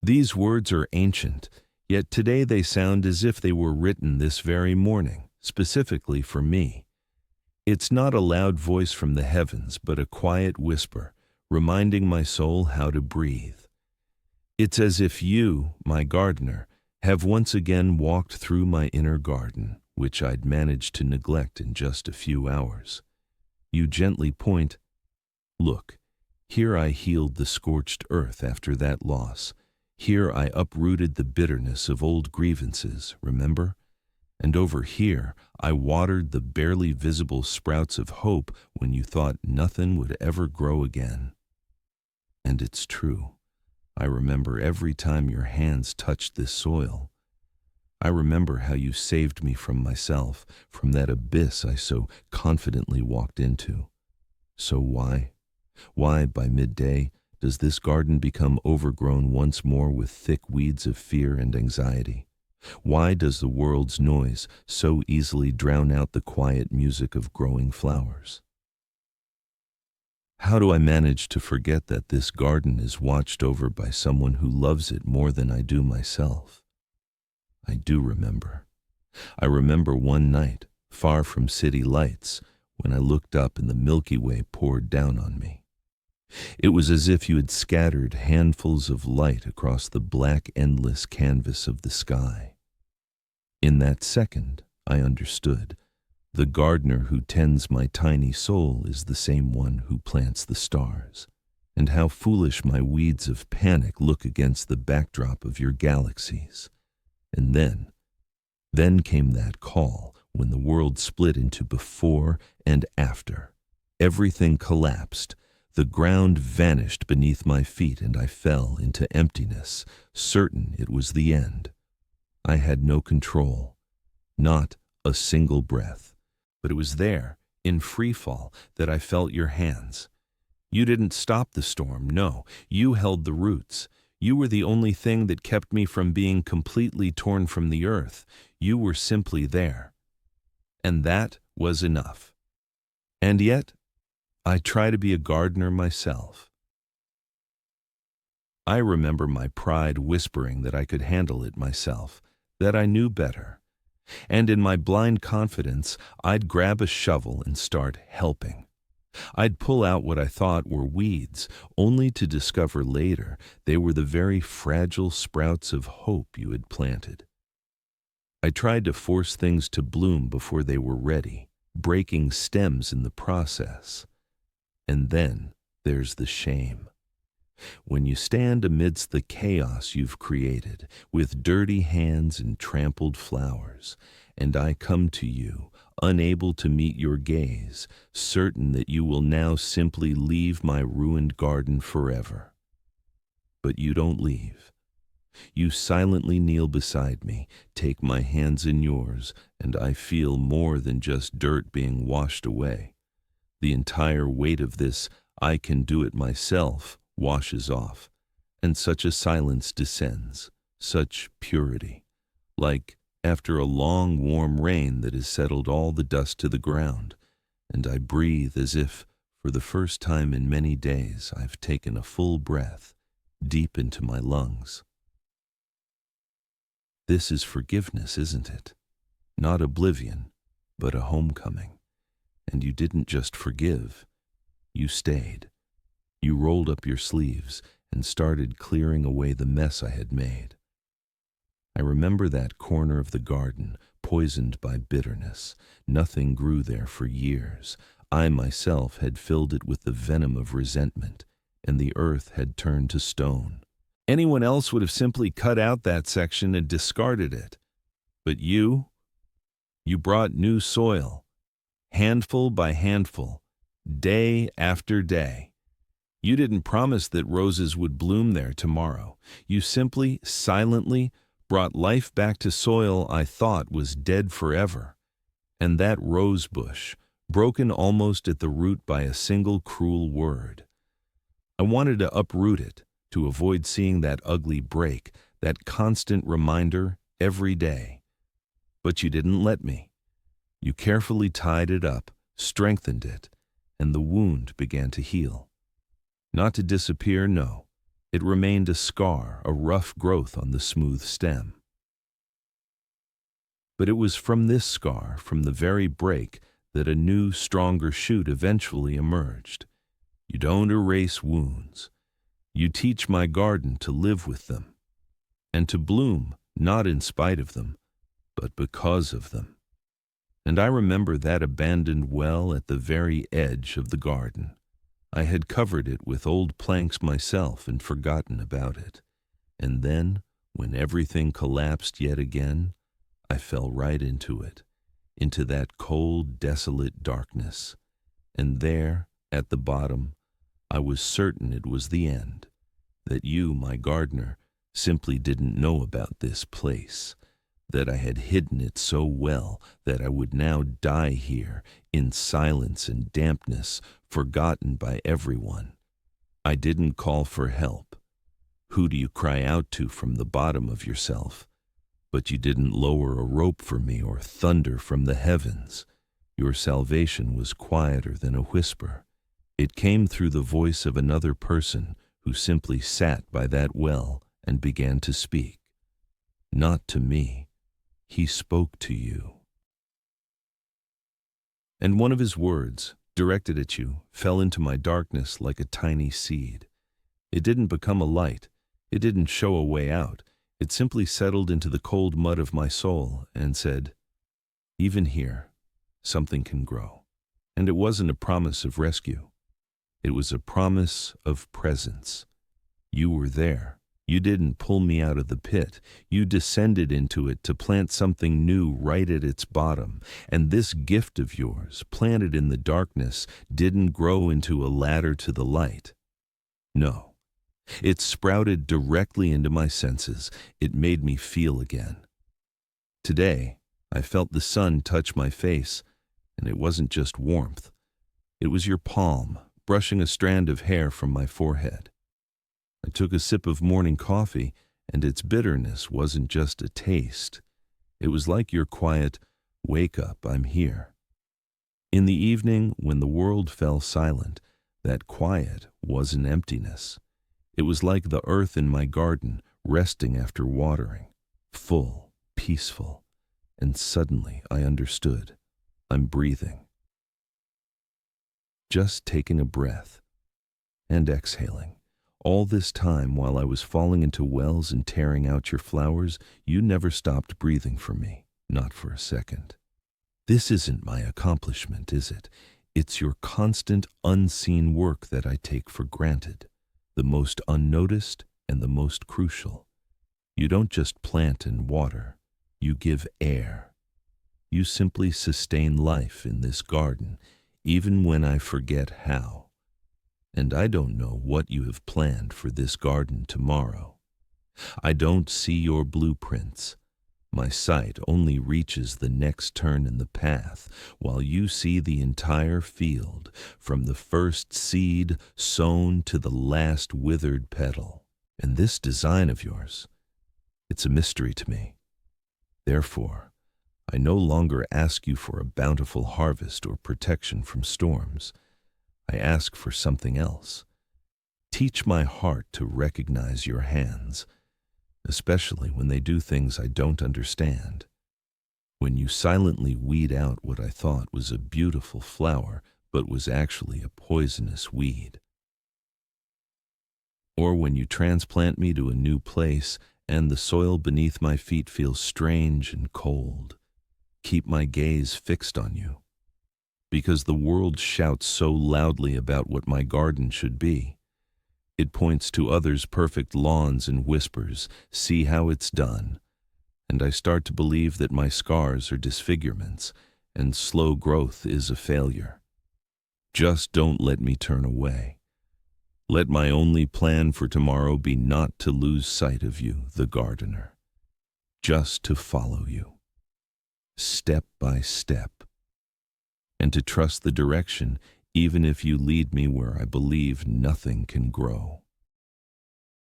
These words are ancient, yet today they sound as if they were written this very morning, specifically for me. It's not a loud voice from the heavens, but a quiet whisper, reminding my soul how to breathe. It's as if you, my gardener, have once again walked through my inner garden, which I'd managed to neglect in just a few hours. You gently point, "Look, here I healed the scorched earth after that loss. Here I uprooted the bitterness of old grievances, remember? And over here I watered the barely visible sprouts of hope when you thought nothing would ever grow again." And it's true. I remember every time your hands touched this soil. I remember how you saved me from myself, from that abyss I so confidently walked into. So why by midday, does this garden become overgrown once more with thick weeds of fear and anxiety? Why does the world's noise so easily drown out the quiet music of growing flowers? How do I manage to forget that this garden is watched over by someone who loves it more than I do myself? I do remember. I remember one night, far from city lights, when I looked up and the Milky Way poured down on me. It was as if you had scattered handfuls of light across the black, endless canvas of the sky. In that second, I understood. The gardener who tends my tiny soul is the same one who plants the stars. And how foolish my weeds of panic look against the backdrop of your galaxies. And then came that call when the world split into before and after. Everything collapsed. The ground vanished beneath my feet and I fell into emptiness, certain it was the end. I had no control, not a single breath. But it was there, in free fall, that I felt your hands. You didn't stop the storm, no. You held the roots. You were the only thing that kept me from being completely torn from the earth. You were simply there. And that was enough. And yet, I try to be a gardener myself. I remember my pride whispering that I could handle it myself, that I knew better. And in my blind confidence, I'd grab a shovel and start helping. I'd pull out what I thought were weeds, only to discover later they were the very fragile sprouts of hope you had planted. I tried to force things to bloom before they were ready, breaking stems in the process. And then there's the shame. When you stand amidst the chaos you've created, with dirty hands and trampled flowers, and I come to you, unable to meet your gaze, certain that you will now simply leave my ruined garden forever. But you don't leave. You silently kneel beside me, take my hands in yours, and I feel more than just dirt being washed away. The entire weight of this "I can do it myself" washes off, and such a silence descends, such purity, like after a long warm rain that has settled all the dust to the ground, and I breathe as if, for the first time in many days, I've taken a full breath, deep into my lungs. This is forgiveness, isn't it? Not oblivion, but a homecoming. And you didn't just forgive, you stayed. You rolled up your sleeves and started clearing away the mess I had made. I remember that corner of the garden, poisoned by bitterness. Nothing grew there for years. I myself had filled it with the venom of resentment, and the earth had turned to stone. Anyone else would have simply cut out that section and discarded it. But you brought new soil, handful by handful, day after day. You didn't promise that roses would bloom there tomorrow. You simply, silently, brought life back to soil I thought was dead forever. And that rose bush, broken almost at the root by a single cruel word. I wanted to uproot it, to avoid seeing that ugly break, that constant reminder every day. But you didn't let me. You carefully tied it up, strengthened it, and the wound began to heal. Not to disappear, no. It remained a scar, a rough growth on the smooth stem. But it was from this scar, from the very break, that a new, stronger shoot eventually emerged. You don't erase wounds. You teach my garden to live with them, and to bloom, not in spite of them, but because of them. And I remember that abandoned well at the very edge of the garden. I had covered it with old planks myself and forgotten about it. And then, when everything collapsed yet again, I fell right into it, into that cold, desolate darkness. And there, at the bottom, I was certain it was the end, that you, my gardener, simply didn't know about this place, that I had hidden it so well that I would now die here in silence and dampness, forgotten by everyone. I didn't call for help. Who do you cry out to from the bottom of yourself? But you didn't lower a rope for me or thunder from the heavens. Your salvation was quieter than a whisper. It came through the voice of another person who simply sat by that well and began to speak. Not to me. He spoke to you. And one of his words, directed at you, fell into my darkness like a tiny seed. It didn't become a light. It didn't show a way out. It simply settled into the cold mud of my soul and said, even here, something can grow. And it wasn't a promise of rescue. It was a promise of presence. You were there. You didn't pull me out of the pit. You descended into it to plant something new right at its bottom. And this gift of yours, planted in the darkness, didn't grow into a ladder to the light. No. It sprouted directly into my senses. It made me feel again. Today, I felt the sun touch my face, and it wasn't just warmth. It was your palm, brushing a strand of hair from my forehead. I took a sip of morning coffee, and its bitterness wasn't just a taste. It was like your quiet, wake up, I'm here. In the evening, when the world fell silent, that quiet was an emptiness. It was like the earth in my garden, resting after watering, full, peaceful, and suddenly I understood. I'm breathing. Just taking a breath and exhaling. All this time, while I was falling into wells and tearing out your flowers, you never stopped breathing for me, not for a second. This isn't my accomplishment, is it? It's your constant, unseen work that I take for granted, the most unnoticed and the most crucial. You don't just plant and water, you give air. You simply sustain life in this garden, even when I forget how. And I don't know what you have planned for this garden tomorrow. I don't see your blueprints. My sight only reaches the next turn in the path, while you see the entire field, from the first seed sown to the last withered petal. And this design of yours, it's a mystery to me. Therefore, I no longer ask you for a bountiful harvest or protection from storms. I ask for something else. Teach my heart to recognize your hands, especially when they do things I don't understand. When you silently weed out what I thought was a beautiful flower, but was actually a poisonous weed. Or when you transplant me to a new place and the soil beneath my feet feels strange and cold. Keep my gaze fixed on you. Because the world shouts so loudly about what my garden should be. It points to others' perfect lawns and whispers, see how it's done. And I start to believe that my scars are disfigurements, and slow growth is a failure. Just don't let me turn away. Let my only plan for tomorrow be not to lose sight of you, the gardener. Just to follow you, step by step. And to trust the direction, even if you lead me where I believe nothing can grow.